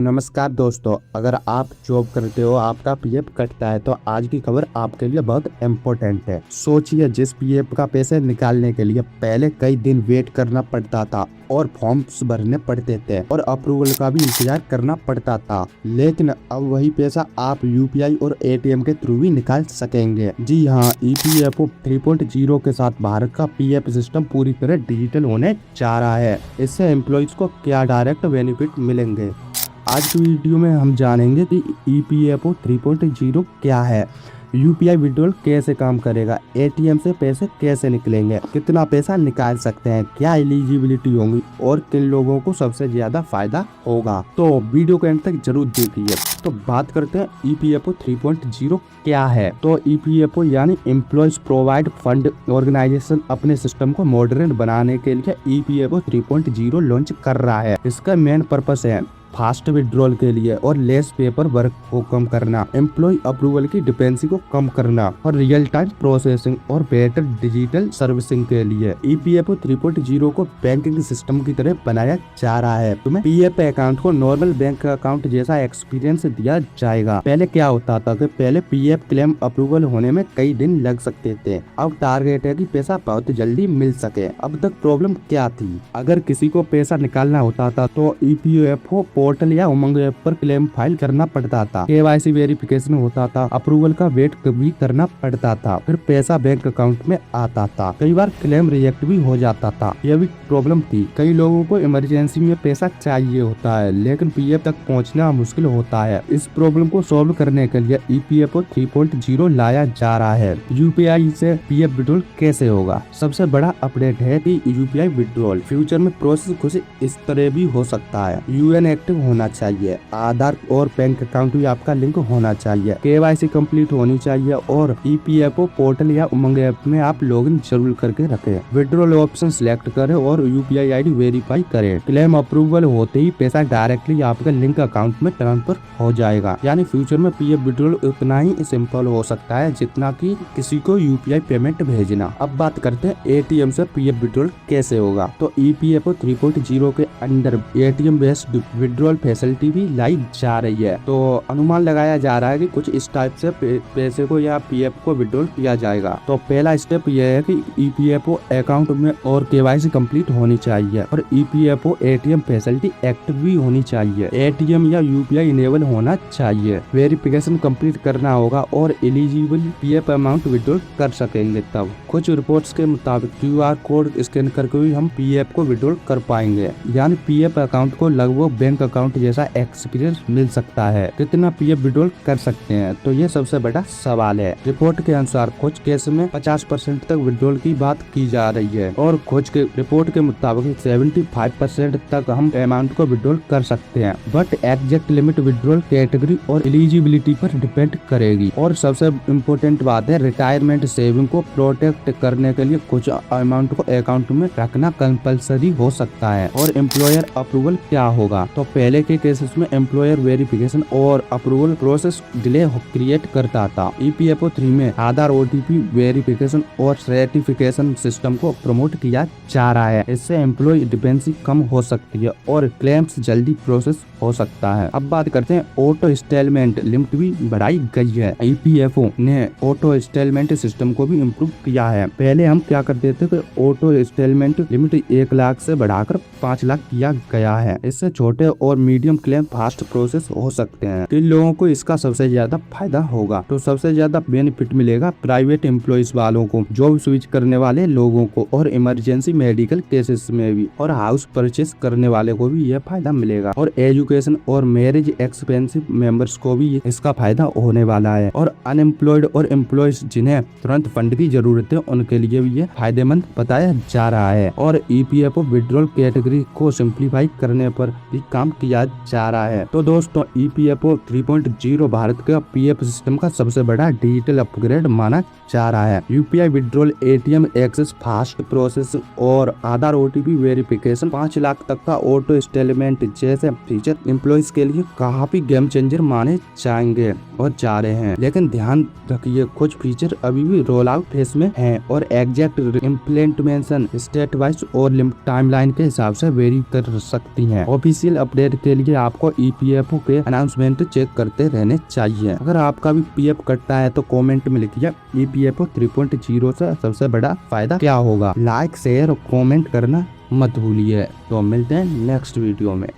नमस्कार दोस्तों, अगर आप जॉब करते हो, आपका पीएफ कटता है तो आज की खबर आपके लिए बहुत इम्पोर्टेंट है। सोचिए, जिस पीएफ का पैसे निकालने के लिए पहले कई दिन वेट करना पड़ता था और फॉर्म्स भरने पड़ते थे और अप्रूवल का भी इंतजार करना पड़ता था, लेकिन अब वही पैसा आप यूपीआई और एटीएम के थ्रू भी निकाल सकेंगे। जी हाँ, ईपीएफओ 3.0 के साथ भारत का पीएफ सिस्टम पूरी तरह डिजिटल होने जा रहा है। इससे एम्प्लॉइज को क्या डायरेक्ट बेनिफिट मिलेंगे, आज की वीडियो में हम जानेंगे कि ईपीएफओ 3.0 क्या है, यूपीआई विड्रॉल कैसे काम करेगा, एटीएम से पैसे कैसे निकलेंगे, कितना पैसा निकाल सकते हैं, क्या एलिजिबिलिटी होगी और किन लोगों को सबसे ज्यादा फायदा होगा। तो वीडियो को एंड तक जरूर देखिए। तो बात करते हैं ईपीएफओ 3.0 क्या है। तो ईपीएफओ यानी एम्प्लॉयज प्रोवाइड फंड ऑर्गेनाइजेशन अपने सिस्टम को मॉडर्न बनाने के लिए ईपीएफओ 3.0 लॉन्च कर रहा है। इसका मेन पर्पस है फास्ट विड्रॉल के लिए और लेस पेपर वर्क को कम करना, एम्प्लॉय अप्रूवल की डिपेंडेंसी को कम करना और रियल टाइम प्रोसेसिंग और बेटर डिजिटल सर्विसिंग के लिए ईपीएफओ 3.0 को बैंकिंग सिस्टम की तरह बनाया जा रहा है। तुम्हें पीएफ अकाउंट को नॉर्मल बैंक अकाउंट जैसा एक्सपीरियंस दिया जाएगा। पहले क्या होता था कि पहले पीएफ क्लेम अप्रूवल होने में कई दिन लग सकते थे। अब टारगेट है कि पैसा बहुत जल्दी मिल सके। अब तक प्रॉब्लम क्या थी, अगर किसी को पैसा निकालना होता था तो ईपीएफओ पोर्टल या उमंग ऐप पर क्लेम फाइल करना पड़ता था, केवाईसी वेरिफिकेशन होता था, अप्रूवल का वेट भी करना पड़ता था, फिर पैसा बैंक अकाउंट में आता था। कई बार क्लेम रिजेक्ट भी हो जाता था, यह भी प्रॉब्लम थी। कई लोगों को इमरजेंसी में पैसा चाहिए होता है लेकिन पीएफ तक पहुंचना मुश्किल होता है। इस प्रॉब्लम को सॉल्व करने के लिए ईपीएफओ 3.0 लाया जा रहा है। यूपीआई से पीएफ विड्रॉल कैसे होगा। सबसे बड़ा अपडेट है कि यूपीआई विड्रॉल फ्यूचर में प्रोसेस कुछ इस तरह भी हो सकता है। यूएन एक्टिव होना चाहिए, आधार और बैंक अकाउंट भी आपका लिंक होना चाहिए, केवाईसी कंप्लीट होनी चाहिए और ईपीएफओ पोर्टल या उमंग ऐप में आप लॉगिन जरूर करके रखें। विड्रॉल ऑप्शन सिलेक्ट करें और यूपीआई आईडी वेरीफाई करें। क्लेम अप्रूवल होते ही पैसा डायरेक्टली आपके लिंक अकाउंट में ट्रांसफर हो जाएगा। यानी फ्यूचर में पीएफ विड्रॉल उतना ही सिंपल हो सकता है जितना कि किसी को यूपीआई पेमेंट भेजना। अब बात करते हैं एटीएम से पीएफ विड्रॉल कैसे होगा। तो ईपीएफओ 3.0 के अंदर एटीएम बेस्ड विड्रॉल फैसिलिटी भी लाई जा रही है। तो अनुमान लगाया जा रहा है कि कुछ इस टाइप से पैसे को या पीएफ को विड्रॉल किया जाएगा। तो पहला स्टेप यह है कि ईपीएफओ अकाउंट में और केवाईसी कंप्लीट होनी चाहिए और ईपीएफओ एटीएम फैसिलिटी एक्टिव भी होनी चाहिए। एटीएम या यूपीआई इनेबल होना चाहिए। वेरिफिकेशन कंप्लीट करना होगा और एलिजिबल पीएफ अमाउंट विड्रॉल कर सकेंगे। तब कुछ रिपोर्ट्स के मुताबिक क्यूआर कोड स्कैन करके भी हम पीएफ को विड्रॉल कर पाएंगे। यानी पीएफ अकाउंट को लगभग बैंक अकाउंट जैसा एक्सपीरियंस मिल सकता है। कितना पीएफ विड्रॉल कर सकते हैं, तो ये सबसे बड़ा सवाल है। रिपोर्ट के अनुसार कुछ केस में 50% तक विड्रॉल की बात की जा रही है और कुछ के रिपोर्ट के मुताबिक 75% तक हम अमाउंट को विड्रॉल कर सकते हैं। But exact limit withdrawal category और एलिजिबिलिटी पर डिपेंड करेगी। और सबसे इम्पोर्टेंट बात है, रिटायरमेंट सेविंग को प्रोटेक्ट करने के लिए कुछ अमाउंट को अकाउंट में रखना कंपलसरी हो सकता है। और एम्प्लॉयर अप्रूवल क्या होगा। तो पहले के केसेस में एम्प्लॉयर वेरिफिकेशन और अप्रूवल प्रोसेस डिले क्रिएट करता था। ईपीएफओ 3 में आधार ओटीपी वेरिफिकेशन और सर्टिफिकेशन सिस्टम को प्रमोट किया जा रहा है। इससे एम्प्लॉय डिपेंडेंसी कम हो सकती है और क्लेम्स जल्दी प्रोसेस हो सकता है। अब बात करते हैं, ऑटो स्टेटमेंट लिमिट भी बढ़ाई गई है। ईपीएफओ ने ऑटो स्टेटमेंट सिस्टम को भी इम्प्रूव किया है। पहले हम क्या करते थे कि ऑटो स्टेटमेंट लिमिट 1 लाख से बढ़ाकर 5 लाख किया गया है। इससे छोटे और मीडियम क्लेम फास्ट प्रोसेस हो सकते हैं। किन लोगों को इसका सबसे ज्यादा फायदा होगा। तो सबसे ज्यादा बेनिफिट मिलेगा प्राइवेट एम्प्लॉइज वालों को, जॉब स्विच करने वाले लोगों को और इमरजेंसी मेडिकल केसेस में भी, और हाउस परचेस करने वाले को भी यह फायदा मिलेगा। और एजुकेशन और मैरिज एक्सपेंसिव मेंबर्स को भी इसका फायदा होने वाला है। और अनएम्प्लॉयड और एम्प्लॉयज जिन्हें तुरंत फंड की जरूरत है उनके लिए भी ये फायदेमंद बताया जा रहा है। और ईपीएफओ विड्रॉल कैटेगरी को सिंप्लीफाई करने पर भी काम किया जा रहा है। तो दोस्तों, ईपीएफओ 3.0 भारत का पीएफ सिस्टम का सबसे बड़ा डिजिटल अपग्रेड माना जा रहा है। UPI withdrawal, ATM access, fast process और आधार ओटीपी वेरिफिकेशन, 5 लाख तक का ऑटो स्टेटमेंट जैसे फीचर एम्प्लॉइज के लिए काफी गेम चेंजर माने जाएंगे और जा रहे हैं। लेकिन ध्यान रखिए, कुछ फीचर अभी भी रोल आउट फेस में हैं और एग्जैक्ट इम्प्लीमेंटेशन स्टेट वाइज और टाइमलाइन के हिसाब से वेरी कर सकती है। ऑफिशियल अपडेट देर के लिए आपको EPFO के अनाउंसमेंट चेक करते रहने चाहिए। अगर आपका भी PF कटता है तो कमेंट में लिखिए EPFO 3.0 से सबसे बड़ा फायदा क्या होगा। लाइक शेयर और कमेंट करना मत भूलिए। तो मिलते हैं नेक्स्ट वीडियो में।